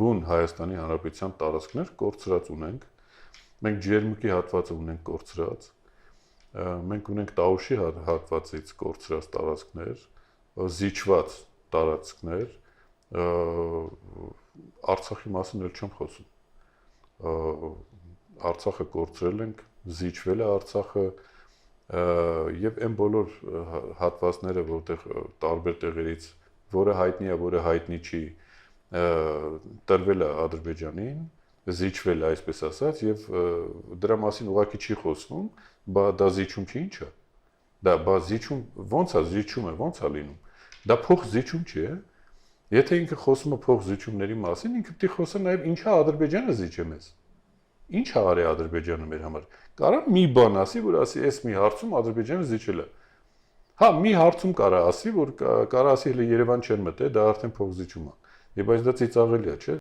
բուն Հայաստանի Հանրապետության տարածքներ կորցրած ունենք։ Մենք ջերմուկի հատվածը ունենք կորցրած։ Մենք ունենք Տաուշի հատվածից կորցրած տարածքներ, զիջված տարածքներ, Արցախի մասին էլ չեմ խոսում։ Արցախը կորցրել ենք, զիջվել է Արցախը եւ այն բոլոր հատվածները, որտեղ տարբեր տեղերից որը հայտնի է, որը հայտնի չի, տրվել է Ադրբեջանին, զիջվել է, այսպես ասած, եւ դրա մասին ուղղակի չի խոսվում, դա զիջում չի, ի՞նչ է։ Դա զիջում ո՞նց է, զիջում է, ո՞նց է լինում։ Դա փող զիջում չի, է։ Եթե ինքը խոսում է փող զիջումների մասին, ինքը պետք է խոսա նաեւ ինչա Ադրբեջանը զիջե մեզ։ Ինչ է արել Ադրբեջանը մեր համար։ Կարա մի բան ասի, որ ասի, այս մի հարցում Ադրբեջանը զիջել է։ Հա, մի հարցում կարա ասի, որ կարա ասի հենց Երևան չեն մտել, դա արդեն փող զիջում է։ Եվ բայց դա ծիծաղելի է, չէ՞։